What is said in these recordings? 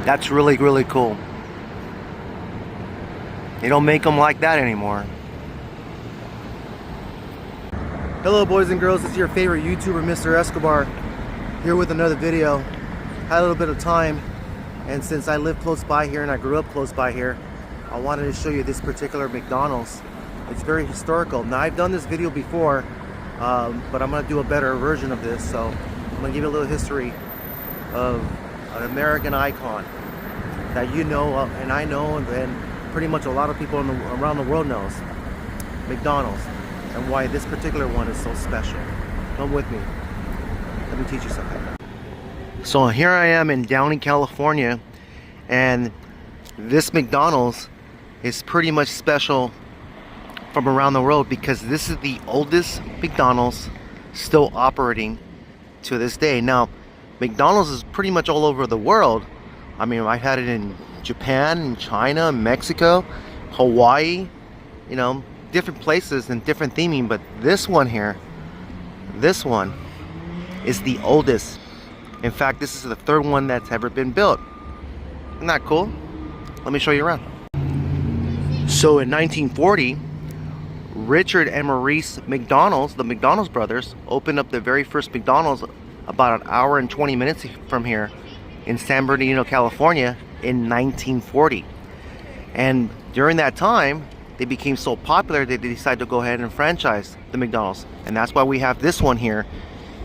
That's really, really cool. They don't make them like that anymore. Hello boys and girls, it's your favorite YouTuber, Mr.Escobar, here with another video. Had a little bit of time, and since I live close by here and I grew up close by here, I wanted to show you this particular McDonald's. It's very historical. Now I've done this video before, but I'm going to do a better version of this. So I'm going to give you a little history of an American icon that you know of, and I know, and pretty much a lot of people around the world knows. McDonald's, and why this particular one is so special. Come with me. Let me teach you something. So here I am in Downey, California, and this McDonald's is pretty much special from around the world because this is the oldest McDonald's still operating to this day. Now, McDonald's is pretty much all over the world. I mean, I've had it in Japan, in China, Mexico, Hawaii, you know, different places and different theming, but this one here, this one is the oldest. In fact, this is the third one that's ever been built. Isn't that cool? Let me show you around. So in 1940, Richard and Maurice McDonald's, the McDonald's brothers, opened up the very first McDonald's about an hour and 20 minutes from here in San Bernardino, California in 1940. And during that time, they became so popular that they decided to go ahead and franchise the McDonald's. And that's why we have this one here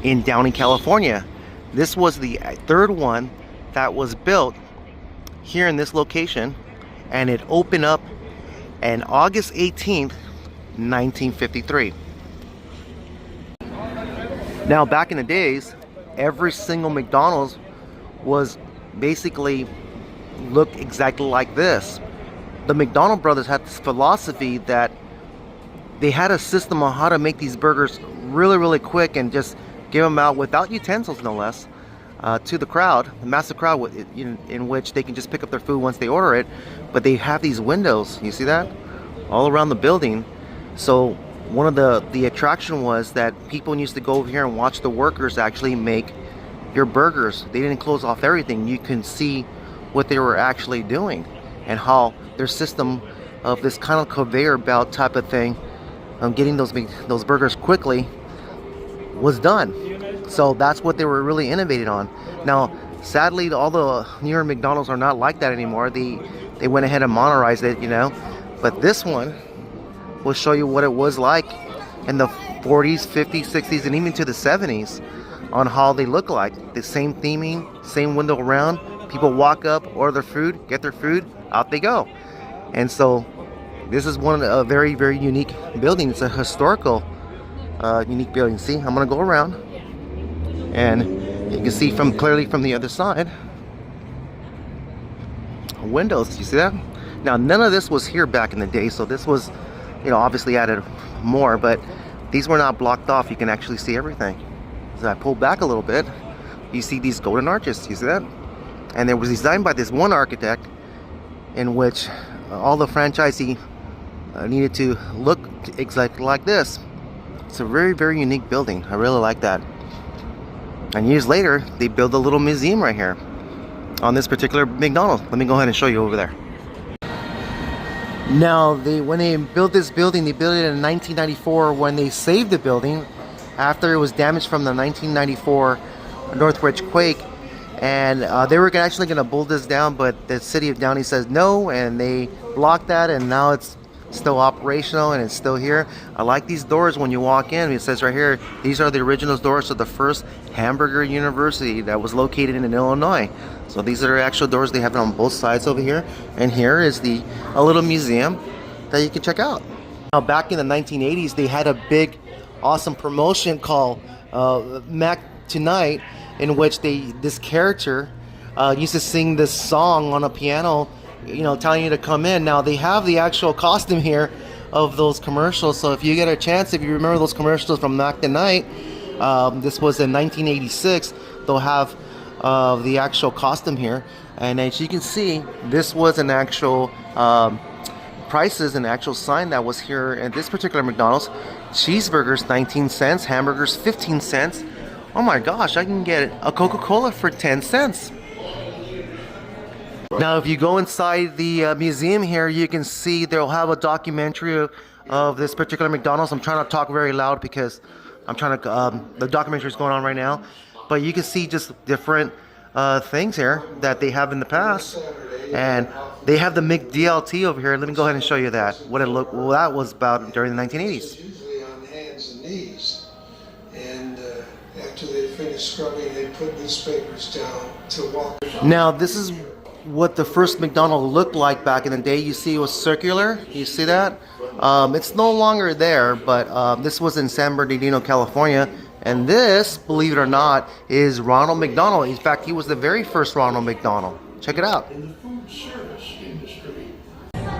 in Downey, California. This was the third one that was built here in this location, and it opened up on August 18th, 1953. Now, back in the days, every single McDonald's was basically looked exactly like this. The McDonald brothers had this philosophy that they had a system on how to make these burgers really, really quick and just give them out without utensils, no less, to the crowd, the massive crowd, in which they can just pick up their food once they order it. But they have these windows, you see that, all around the building. So one of the attraction was that people used to go over here and watch the workers actually make your burgers. They didn't close off everything. You can see what they were actually doing and how their system of this kind of conveyor belt type of thing, getting those burgers quickly, was done. So that's what they were really innovated on. Now, sadly, all the newer McDonald's are not like that anymore. They went ahead and modernized it, you know. But this one will show you what it was like in the 40s, 50s, 60s, and even to the 70s on how they look like. The same theming, same window around. People walk up, order their food, get their food, out they go. And so this is one of a very, very unique building. It's a historical unique building. See, I'm gonna go around, and you can see clearly from the other side windows. You see that? Now, none of this was here back in the day, so this was, you know, obviously added more, but these were not blocked off. You can actually see everything. As I pull back a little bit, you see these golden arches. You see that? And it was designed by this one architect, in which all the franchisee needed to look exactly like this. It's a very, very unique building. I really like that. And years later, they built a little museum right here on this particular McDonald's. Let me go ahead and show you over there. Now, when they built this building, they built it in 1994 when they saved the building after it was damaged from the 1994 Northridge quake. And they were actually going to bull this down, but the city of Downey says no, and they blocked that, and now it's still operational and it's still here. I like these doors when you walk in. It says right here, these are the original doors of the first hamburger university that was located in Illinois. So these are the actual doors. They have it on both sides over here, and here is a little museum that you can check out. Now, back in the 1980s, they had a big, awesome promotion called Mac Tonight, in which this character used to sing this song on a piano, you know, telling you to come in. Now, they have the actual costume here of those commercials, so if you get a chance, if you remember those commercials from Mac Tonight, this was in 1986, they'll have the actual costume here. And as you can see, this was an actual prices, an actual sign that was here at this particular McDonald's. Cheeseburgers 19 cents, hamburgers 15 cents. Oh my gosh, I can get a Coca-Cola for 10 cents. Now, if you go inside the museum here, you can see they'll have a documentary of this particular McDonald's. I'm trying to talk very loud because I'm trying to, the documentary is going on right now. But you can see just different things here that they have in the past. And they have the McDLT over here. Let me go ahead and show you that. What it looked, well, that was about during the 1980s. Usually on hands and knees. And after they finish scrubbing, they put newspapers down to walk. Now, this is what the first McDonald's looked like back in the day. You see it was circular. You see that? It's no longer there, but this was in San Bernardino, California. And this, believe it or not, is Ronald McDonald. In fact, he was the very first Ronald McDonald. Check it out. In the food service industry.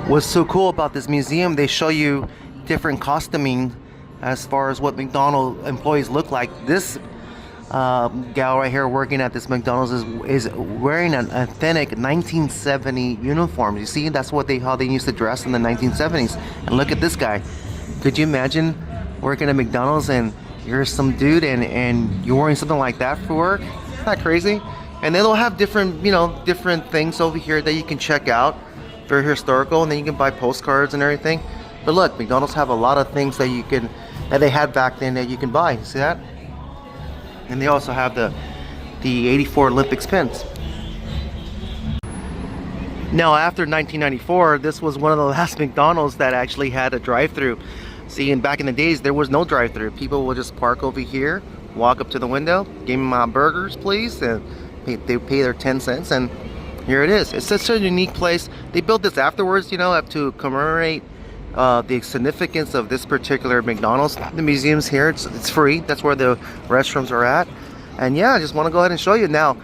What's so cool about this museum, they show you different costuming as far as what McDonald's employees look like. This gal right here working at this McDonald's is wearing an authentic 1970 uniform. You see, that's what how they used to dress in the 1970s. And look at this guy. Could you imagine working at McDonald's and you're some dude and you're wearing something like that for work? Isn't that crazy? And then they'll have different, you know, different things over here that you can check out. Very historical, and then you can buy postcards and everything. But look, McDonald's have a lot of things that you can, that they had back then that you can buy. See that? And they also have the 84 Olympics pins. Now, after 1994, this was one of the last McDonald's that actually had a drive-thru. See, and back in the days, there was no drive-thru. People would just park over here, walk up to the window, give me my burgers, please, and they pay their 10 cents, and here it is. It's such a unique place. They built this afterwards, you know, to commemorate the significance of this particular McDonald's. The museum's here. It's free. That's where the restrooms are at. And yeah, I just want to go ahead and show you. Now,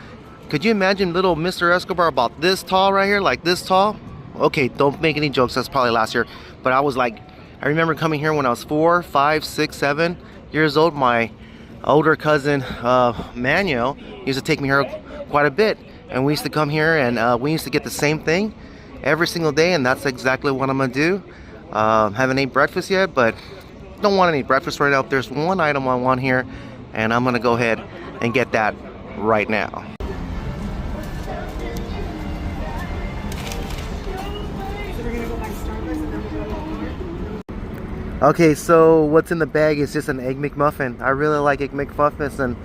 could you imagine little Mr. Escobar about this tall right here, like this tall? Okay, don't make any jokes. That's probably last year. But I was like, I remember coming here when I was 4, 5, 6, 7 years old. My older cousin, Manuel, used to take me here quite a bit. And we used to come here and we used to get the same thing every single day. And that's exactly what I'm going to do. Haven't ate breakfast yet, but don't want any breakfast right now. There's one item I want here, and I'm gonna go ahead and get that right now. Okay, so what's in the bag is just an Egg McMuffin. I really like Egg McMuffins, and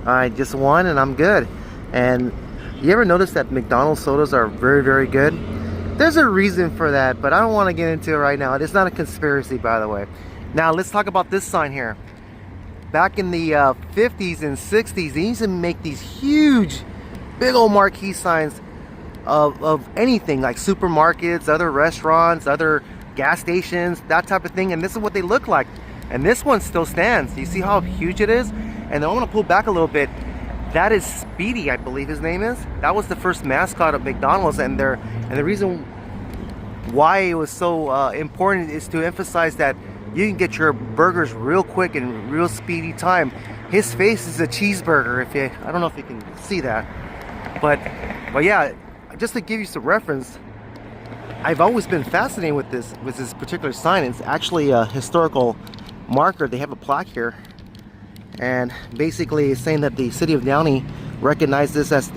I just won, and I'm good. And you ever notice that McDonald's sodas are very, very good? There's a reason for that, but I don't want to get into it right now. It's not a conspiracy, by the way. Now, let's talk about this sign here. Back in the 50s and 60s, they used to make these huge, big old marquee signs of anything, like supermarkets, other restaurants, other gas stations, that type of thing. And this is what they look like. And this one still stands. You see how huge it is? And I want to pull back a little bit. That is Speedy, I believe his name is. That was the first mascot of McDonald's, and the reason why it was so important is to emphasize that you can get your burgers real quick in real speedy time. His face is a cheeseburger. I don't know if you can see that, but yeah, just to give you some reference, I've always been fascinated with this particular sign. It's actually a historical marker. They have a plaque here. And basically it's saying that the city of Downey recognized this as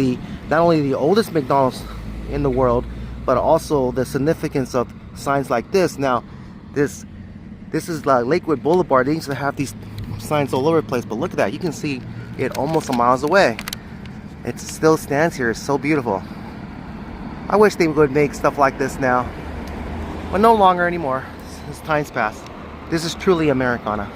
not only the oldest McDonald's in the world, but also the significance of signs like this. Now, this is like Lakewood Boulevard. They used to have these signs all over the place, but look at that. You can see it almost a miles away. It still stands here. It's so beautiful. I wish they would make stuff like this now, but no longer anymore. As time's passed. This is truly Americana.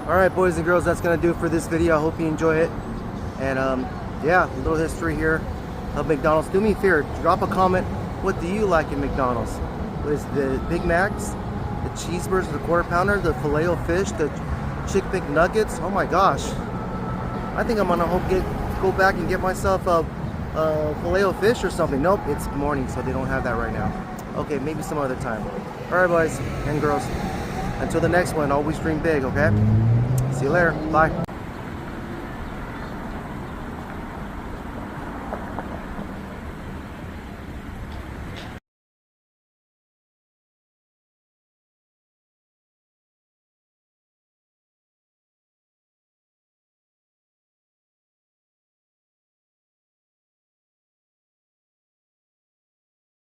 Alright, boys and girls, that's going to do it for this video. I hope you enjoy it. And yeah, a little history here of McDonald's. Do me a favor, drop a comment. What do you like in McDonald's? What is the Big Macs, the cheeseburgers, the quarter pounder, the Filet-O-Fish, the Chick McNuggets? Oh my gosh. I think I'm going to go back and get myself a Filet-O-Fish or something. Nope, it's morning, so they don't have that right now. Okay, maybe some other time. Alright, boys and girls. Until the next one, always dream big, okay? See you later. Bye.